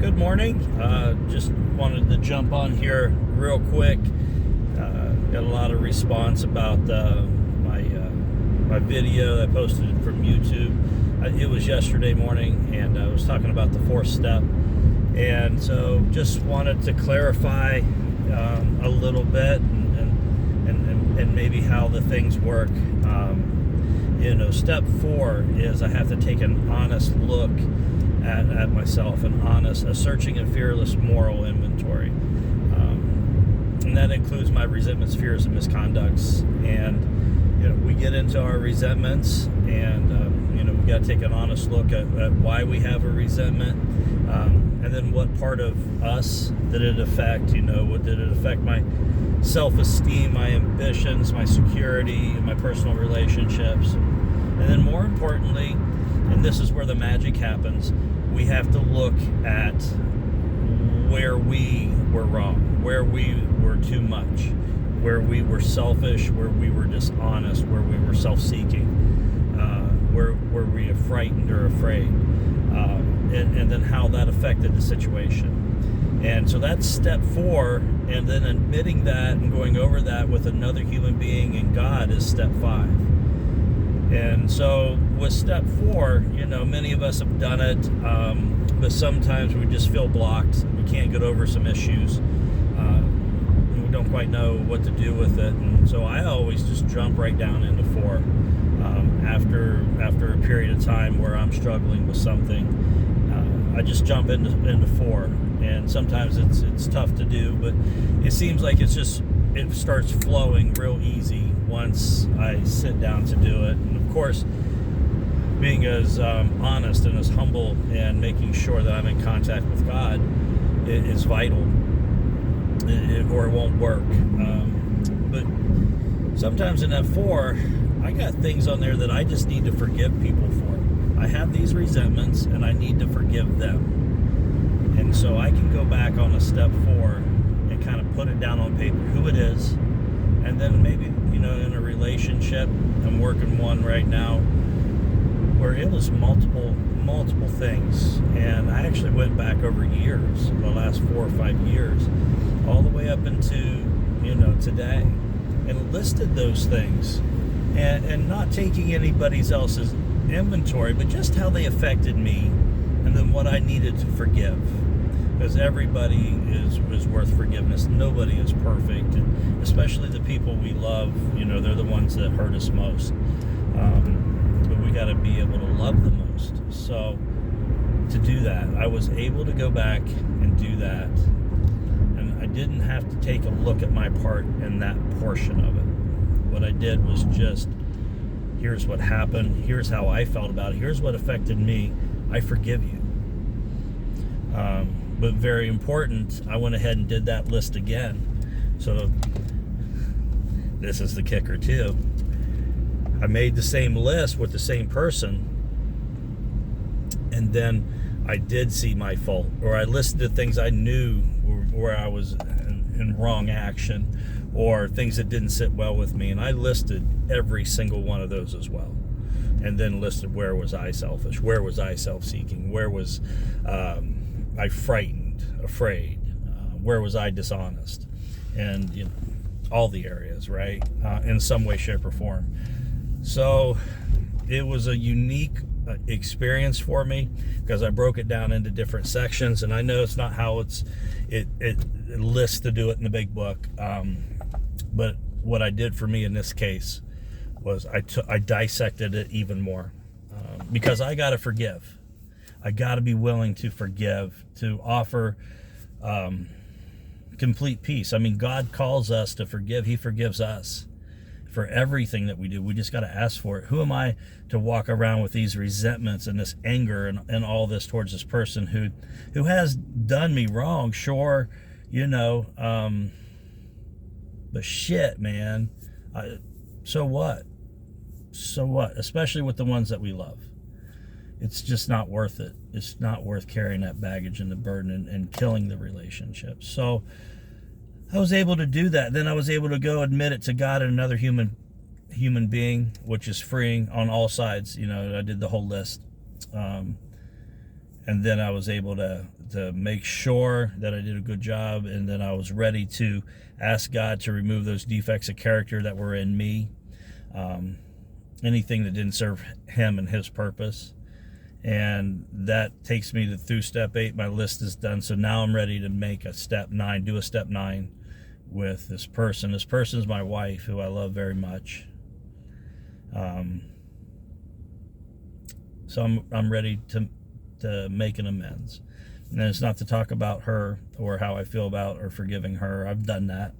Good morning. Just wanted to jump on here real quick. Got a lot of response about my video I posted from YouTube. It was yesterday morning, and I was talking about the fourth step. And so just wanted to clarify a little bit and maybe how the things work. Step 4 is I have to take an honest look at myself, a searching and fearless moral inventory. And that includes my resentments, fears, and misconducts. And, we get into our resentments, and, we got to take an honest look at why we have a resentment. And then what part of us did it affect? What did it affect? My self-esteem, my ambitions, my security, my personal relationships. And then more importantly, and this is where the magic happens, we have to look at where we were wrong, where we were too much, where we were selfish, where we were dishonest, where we were self-seeking, where we were frightened or afraid, and then how that affected the situation. And so that's step 4, and then admitting that and going over that with another human being and God is step 5. And so with step 4, many of us have done it, but sometimes we just feel blocked. We can't get over some issues. We don't quite know what to do with it. And so I always just jump right down into 4. After a period of time where I'm struggling with something, I just jump into 4. And sometimes it's tough to do, but it seems like it starts flowing real easy once I sit down to do it. And of course, being as honest and as humble and making sure that I'm in contact with God is vital, or it won't work. But sometimes in that 4, I got things on there that I just need to forgive people for. I have these resentments and I need to forgive them. And so I can go back on a step 4 and kind of put it down on paper who it is. And then maybe, in a relationship, I'm working one right now where it was multiple things. And I actually went back over years, the last 4 or 5 years, all the way up into, today, and listed those things. And not taking anybody else's inventory, but just how they affected me, and then what I needed to forgive. Because everybody is worth forgiveness. Nobody is perfect, and especially the people we love. They're the ones that hurt us most. But we got to be able to love the most. So to do that, I was able to go back and do that, and I didn't have to take a look at my part in that portion of it. What I did was just, here's what happened. Here's how I felt about it. Here's what affected me. I forgive you. But very important, I went ahead and did that list again. So this is the kicker too. I made the same list with the same person, and then I did see my fault, or I listed the things I knew where I was in wrong action, or things that didn't sit well with me, and I listed every single one of those as well. And then listed where was I selfish, where was I self-seeking, where was I frightened, afraid, where was I dishonest, and all the areas, right, in some way, shape, or form. So it was a unique experience for me, because I broke it down into different sections, and I know it's not how it lists to do it in the big book, but what I did for me in this case was I dissected it even more, because I got to forgive. I got to be willing to forgive, to offer complete peace. I mean, God calls us to forgive. He forgives us for everything that we do. We just got to ask for it. Who am I to walk around with these resentments and this anger and all this towards this person who has done me wrong? Sure, but shit, man. So what? So what? Especially with the ones that we love. It's just not worth it. It's not worth carrying that baggage and the burden and killing the relationship. So I was able to do that. Then I was able to go admit it to God and another human being, which is freeing on all sides. I did the whole list. And then I was able to make sure that I did a good job, and then I was ready to ask God to remove those defects of character that were in me, anything that didn't serve him and his purpose. And that takes me through step 8. My list is done, so now I'm ready to make a step 9, do a step 9 with this person. This person is my wife, who I love very much. So I'm ready to make an amends. And it's not to talk about her or how I feel about or forgiving her. I've done that.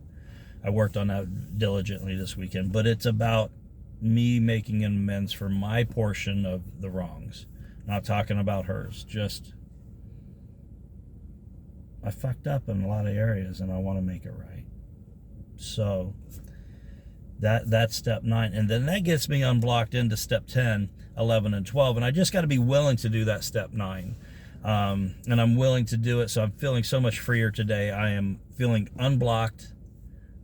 I worked on that diligently this weekend. But it's about me making an amends for my portion of the wrongs. Not talking about hers. Just, I fucked up in a lot of areas and I want to make it right. So that's step 9. And then that gets me unblocked into step 10, 11, and 12. And I just got to be willing to do that step 9. And I'm willing to do it. So I'm feeling so much freer today. I am feeling unblocked.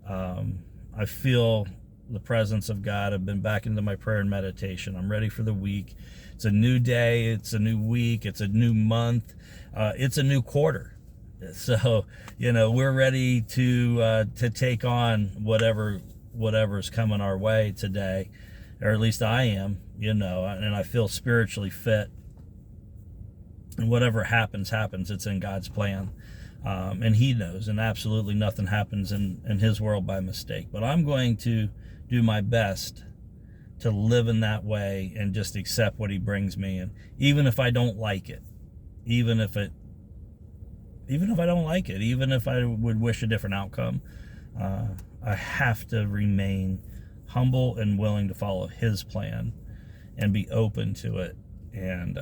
I feel the presence of God. I've been back into my prayer and meditation. I'm ready for the week. It's a new day. It's a new week. It's a new month. It's a new quarter. So, we're ready to take on whatever's coming our way today, or at least I am, and I feel spiritually fit. And whatever happens, it's in God's plan. And he knows, and absolutely nothing happens in his world by mistake. But I'm going to do my best to live in that way and just accept what he brings me. And even if I don't like it, even if I don't like it, even if I would wish a different outcome, I have to remain humble and willing to follow his plan and be open to it. And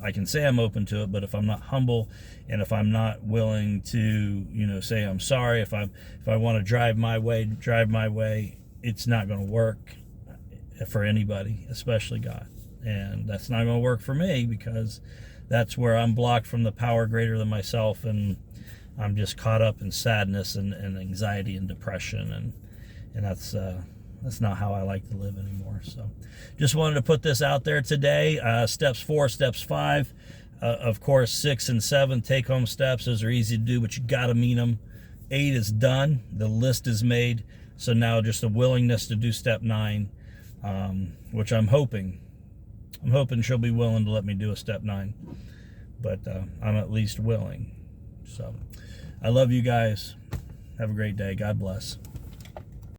I can say I'm open to it, but if I'm not humble and if I'm not willing to, say I'm sorry, if I want to drive my way, it's not going to work for anybody, especially God. And that's not going to work for me, because that's where I'm blocked from the power greater than myself, and I'm just caught up in sadness and anxiety and depression, and that's not how I like to live anymore. So just wanted to put this out there today. Steps 4, steps 5, of course 6 and 7 take-home steps. Those are easy to do, but you got to mean them. 8 is done. The list is made. So now just a willingness to do step 9, which I'm hoping she'll be willing to let me do a step 9. But I'm at least willing. So I love you guys. Have a great day. God bless.